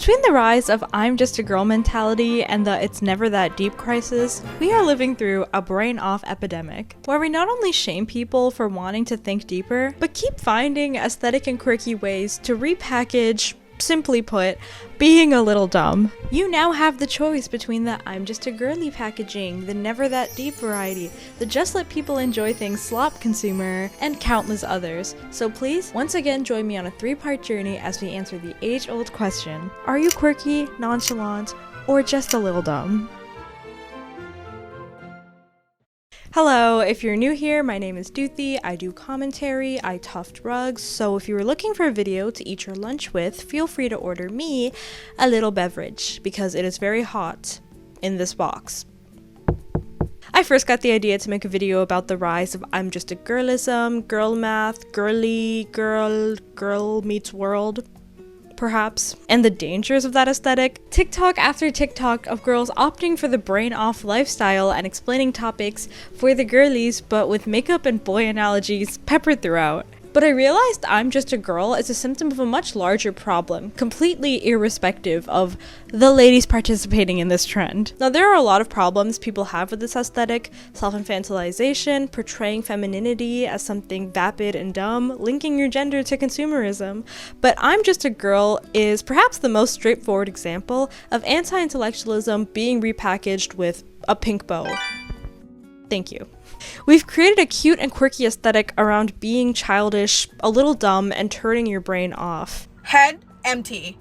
Between the rise of I'm just a girl mentality and the it's never that deep crisis, we are living through a brain-off epidemic, where we not only shame people for wanting to think deeper, but keep finding aesthetic and quirky ways to repackage, simply put, being a little dumb. You now have the choice between the I'm just a girly packaging, the never that deep variety, the just let people enjoy things slop consumer, and countless others. So please, once again join me on a 3-part journey as we answer the age-old question, are you quirky, nonchalant, or just a little dumb? Hello, if you're new here, my name is Doothie, I do commentary, I tuft rugs, so if you were looking for a video to eat your lunch with, feel free to order me a little beverage, because it is very hot in this box. I first got the idea to make a video about the rise of I'm just a girlism, girl math, girly, girl meets world, perhaps, and the dangers of that aesthetic. TikTok after TikTok of girls opting for the brain-off lifestyle and explaining topics for the girlies, but with makeup and boy analogies peppered throughout. But I realized I'm just a girl is a symptom of a much larger problem, completely irrespective of the ladies participating in this trend. Now, there are a lot of problems people have with this aesthetic: self-infantilization, portraying femininity as something vapid and dumb, linking your gender to consumerism. But I'm just a girl is perhaps the most straightforward example of anti-intellectualism being repackaged with a pink bow. Thank you. We've created a cute and quirky aesthetic around being childish, a little dumb, and turning your brain off. Head empty.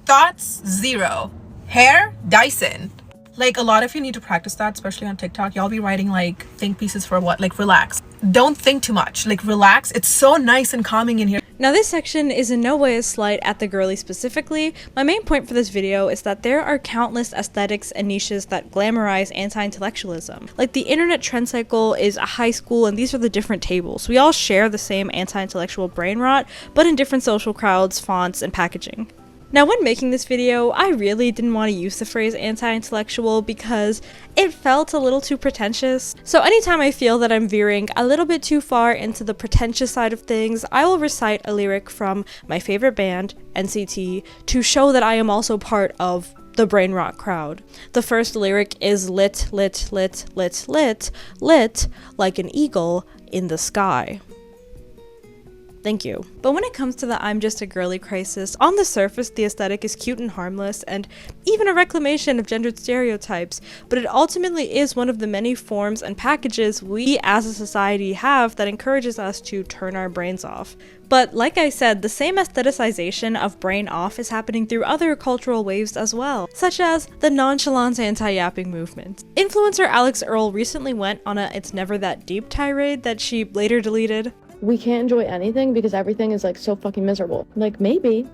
Thoughts zero. Hair Dyson. Like, a lot of you need to practice that, especially on TikTok. Y'all be writing like think pieces for what? Like, relax. Don't think too much. Like, relax. It's so nice and calming in here. Now, this section is in no way a slight at the girly specifically. My main point for this video is that there are countless aesthetics and niches that glamorize anti-intellectualism. Like, the internet trend cycle is a high school, and these are the different tables. We all share the same anti-intellectual brain rot, but in different social crowds, fonts, and packaging. Now, when making this video, I really didn't want to use the phrase anti-intellectual because it felt a little too pretentious. So anytime I feel that I'm veering a little bit too far into the pretentious side of things, I will recite a lyric from my favorite band, NCT, to show that I am also part of the brain rot crowd. The first lyric is lit, lit, lit, lit, lit, lit, like an eagle in the sky. Thank you. But when it comes to the I'm just a girly crisis, on the surface the aesthetic is cute and harmless and even a reclamation of gendered stereotypes, but it ultimately is one of the many forms and packages we as a society have that encourages us to turn our brains off. But like I said, the same aestheticization of brain off is happening through other cultural waves as well, such as the Nonchalance anti-yapping movement. Influencer Alex Earl recently went on a "it's never that deep" tirade that she later deleted. We can't enjoy anything because everything is like so fucking miserable. Like, maybe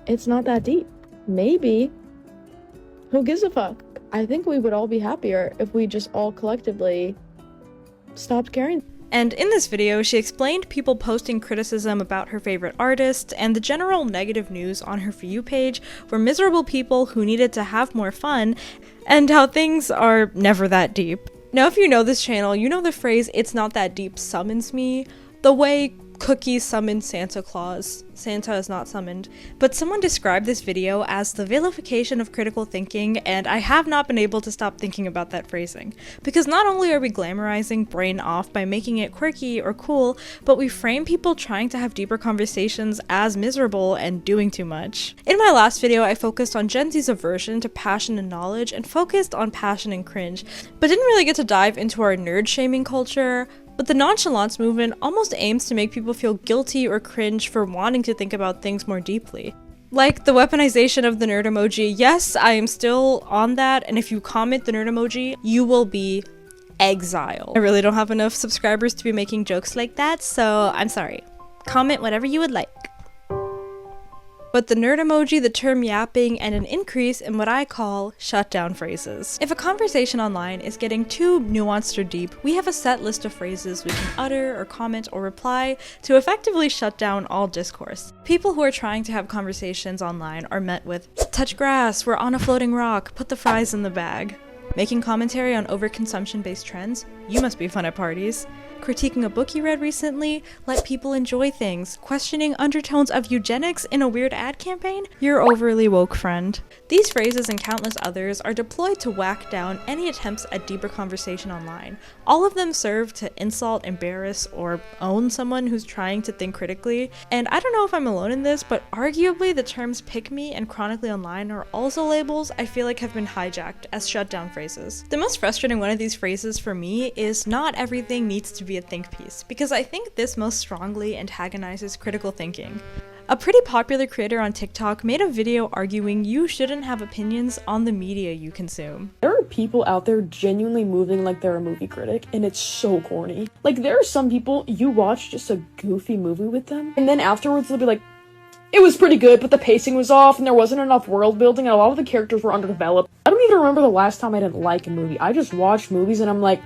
it's not that deep. Maybe. Who gives a fuck? I think we would all be happier if we just all collectively stopped caring. And in this video, she explained people posting criticism about her favorite artist, and the general negative news on her For You page were miserable people who needed to have more fun, and how things are never that deep. Now, if you know this channel, you know the phrase "it's not that deep" summons me. The way cookies summon Santa Claus. Santa is not summoned. But someone described this video as the vilification of critical thinking, and I have not been able to stop thinking about that phrasing. Because not only are we glamorizing brain off by making it quirky or cool, but we frame people trying to have deeper conversations as miserable and doing too much. In my last video, I focused on Gen Z's aversion to passion and knowledge, and focused on passion and cringe, but didn't really get to dive into our nerd-shaming culture. But the nonchalance movement almost aims to make people feel guilty or cringe for wanting to think about things more deeply. Like the weaponization of the nerd emoji. Yes, I am still on that, and if you comment the nerd emoji, you will be exiled. I really don't have enough subscribers to be making jokes like that, so I'm sorry. Comment whatever you would like. But the nerd emoji, the term yapping, and an increase in what I call shutdown phrases. If a conversation online is getting too nuanced or deep, we have a set list of phrases we can utter or comment or reply to effectively shut down all discourse. People who are trying to have conversations online are met with, "touch grass, we're on a floating rock, put the fries in the bag." Making commentary on overconsumption-based trends? You must be fun at parties. Critiquing a book you read recently? Let people enjoy things. Questioning undertones of eugenics in a weird ad campaign? Your overly woke friend. These phrases and countless others are deployed to whack down any attempts at deeper conversation online. All of them serve to insult, embarrass, or own someone who's trying to think critically. And I don't know if I'm alone in this, but arguably the terms pick me and chronically online are also labels I feel like have been hijacked as shutdown phrases. The most frustrating one of these phrases for me is not everything needs to be a think piece, because I think this most strongly antagonizes critical thinking. A pretty popular creator on TikTok made a video arguing you shouldn't have opinions on the media you consume. There are people out there genuinely moving like they're a movie critic, and it's so corny. Like, there are some people, you watch just a goofy movie with them, and then afterwards they'll be like, it was pretty good, but the pacing was off, and there wasn't enough world building, and a lot of the characters were underdeveloped. I don't even remember the last time I didn't like a movie. I just watch movies and I'm like,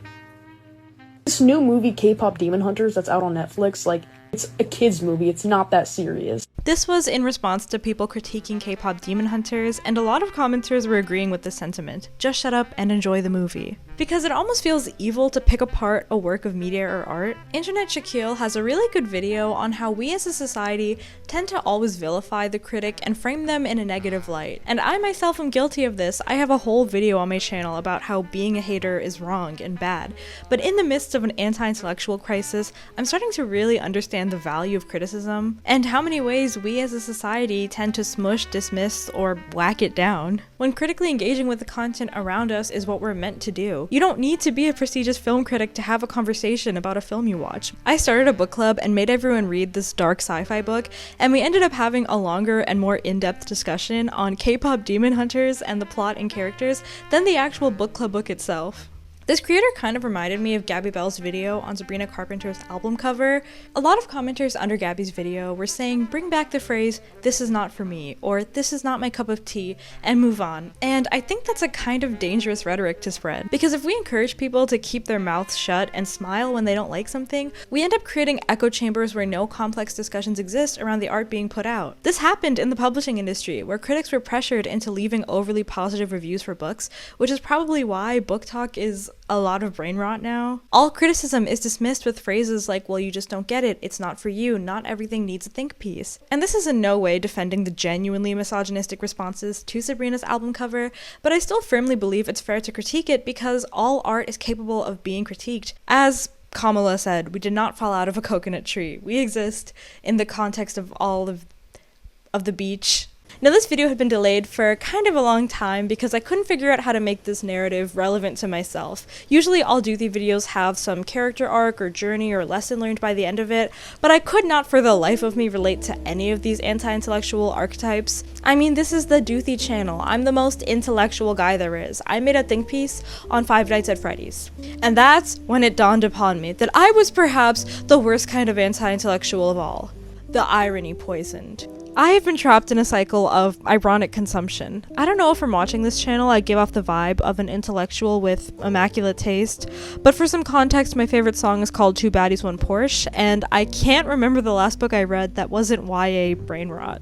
this new movie, K-pop Demon Hunters, that's out on Netflix, like, it's a kid's movie, it's not that serious. This was in response to people critiquing K-pop Demon Hunters, and a lot of commenters were agreeing with this sentiment. Just shut up and enjoy the movie. Because it almost feels evil to pick apart a work of media or art, Internet Shaquille has a really good video on how we as a society tend to always vilify the critic and frame them in a negative light. And I myself am guilty of this. I have a whole video on my channel about how being a hater is wrong and bad. But in the midst of an anti-intellectual crisis, I'm starting to really understand the value of criticism and how many ways we as a society tend to smush, dismiss, or whack it down, when critically engaging with the content around us is what we're meant to do. You don't need to be a prestigious film critic to have a conversation about a film you watch. I started a book club and made everyone read this dark sci-fi book, and we ended up having a longer and more in-depth discussion on K-pop Demon Hunters and the plot and characters than the actual book club book itself. This creator kind of reminded me of Gabby Bell's video on Sabrina Carpenter's album cover. A lot of commenters under Gabby's video were saying bring back the phrase, "this is not for me," or "this is not my cup of tea," and move on. And I think that's a kind of dangerous rhetoric to spread, because if we encourage people to keep their mouths shut and smile when they don't like something, we end up creating echo chambers where no complex discussions exist around the art being put out. This happened in the publishing industry, where critics were pressured into leaving overly positive reviews for books, which is probably why book talk is a lot of brain rot now. All criticism is dismissed with phrases like, well, you just don't get it, it's not for you, not everything needs a think piece. And this is in no way defending the genuinely misogynistic responses to Sabrina's album cover, but I still firmly believe it's fair to critique it because all art is capable of being critiqued. As Kamala said, we did not fall out of a coconut tree. We exist in the context of all of the beach. Now, this video had been delayed for kind of a long time because I couldn't figure out how to make this narrative relevant to myself. Usually all Doothy videos have some character arc or journey or lesson learned by the end of it, but I could not for the life of me relate to any of these anti-intellectual archetypes. I mean, this is the Doothy channel. I'm the most intellectual guy there is. I made a think piece on Five Nights at Freddy's. And that's when it dawned upon me that I was perhaps the worst kind of anti-intellectual of all. The irony poisoned. I have been trapped in a cycle of ironic consumption. I don't know if from watching this channel I give off the vibe of an intellectual with immaculate taste, but for some context, my favorite song is called Two Baddies, One Porsche, and I can't remember the last book I read that wasn't YA brain rot.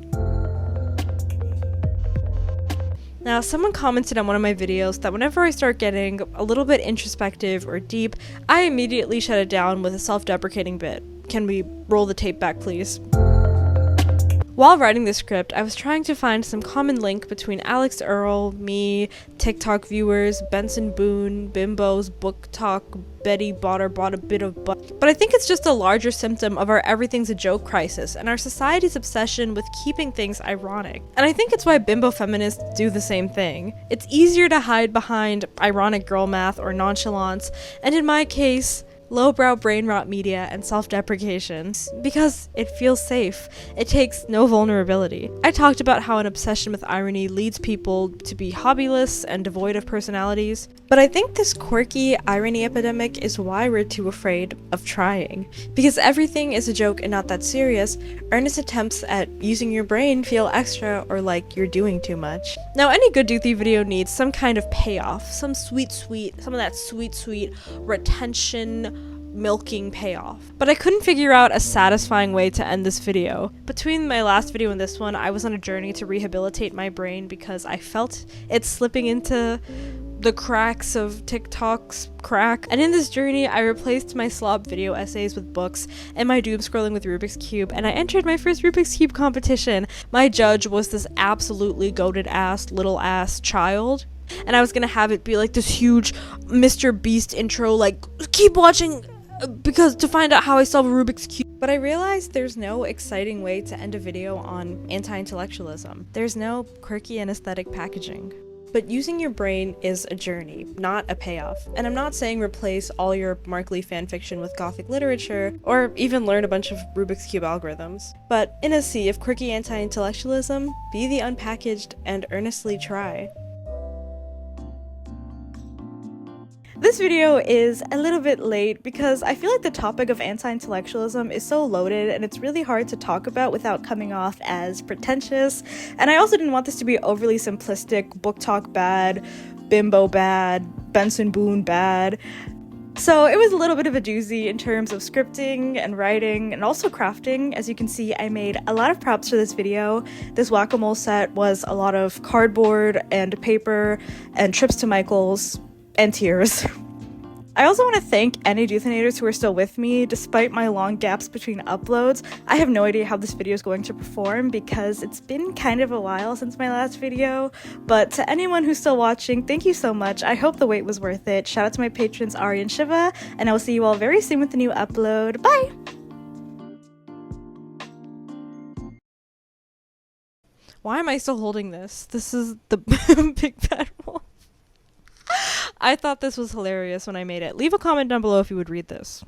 Now, someone commented on one of my videos that whenever I start getting a little bit introspective or deep, I immediately shut it down with a self-deprecating bit. Can we roll the tape back, please? While writing the script, I was trying to find some common link between Alex Earl, me, TikTok viewers, Benson Boone, bimbos, book talk, Betty Botter bought a bit of butt. But I think it's just a larger symptom of our everything's a joke crisis and our society's obsession with keeping things ironic. And I think it's why bimbo feminists do the same thing. It's easier to hide behind ironic girl math or nonchalance, and in my case, lowbrow brain rot media and self-deprecation, because it feels safe. It takes no vulnerability. I talked about how an obsession with irony leads people to be hobbyless and devoid of personalities, but I think this quirky irony epidemic is why we're too afraid of trying. Because everything is a joke and not that serious, earnest attempts at using your brain feel extra or like you're doing too much. Now, any good Doothy video needs some kind of payoff, some of that sweet retention milking payoff. But I couldn't figure out a satisfying way to end this video. Between my last video and this one, I was on a journey to rehabilitate my brain because I felt it slipping into the cracks of TikTok's crack. And in this journey, I replaced my slob video essays with books and my doom scrolling with Rubik's Cube, and I entered my first Rubik's Cube competition. My judge was this absolutely goated ass little ass child, and I was gonna have it be like this huge Mr. Beast intro, like, keep watching because to find out how I solve a Rubik's Cube. But I realized there's no exciting way to end a video on anti-intellectualism. There's no quirky and aesthetic packaging. But using your brain is a journey, not a payoff. And I'm not saying replace all your Markley fanfiction with Gothic literature, or even learn a bunch of Rubik's Cube algorithms. But in a sea of quirky anti-intellectualism, be the unpackaged and earnestly try. This video is a little bit late because I feel like the topic of anti-intellectualism is so loaded and it's really hard to talk about without coming off as pretentious. And I also didn't want this to be overly simplistic, book talk bad, bimbo bad, Benson Boone bad. So it was a little bit of a doozy in terms of scripting and writing and also crafting. As you can see, I made a lot of props for this video. This whack-a-mole set was a lot of cardboard and paper and trips to Michael's and tears. I also want to thank any Doothinators who are still with me despite my long gaps between uploads. I have no idea how this video is going to perform because it's been kind of a while since my last video, but to anyone who's still watching, thank you so much. I hope the wait was worth it. Shout out to my patrons Ari and Shiva, and I will see you all very soon with a new upload. Bye! Why am I still holding this? This is the big bad wolf. I thought this was hilarious when I made it. Leave a comment down below if you would read this.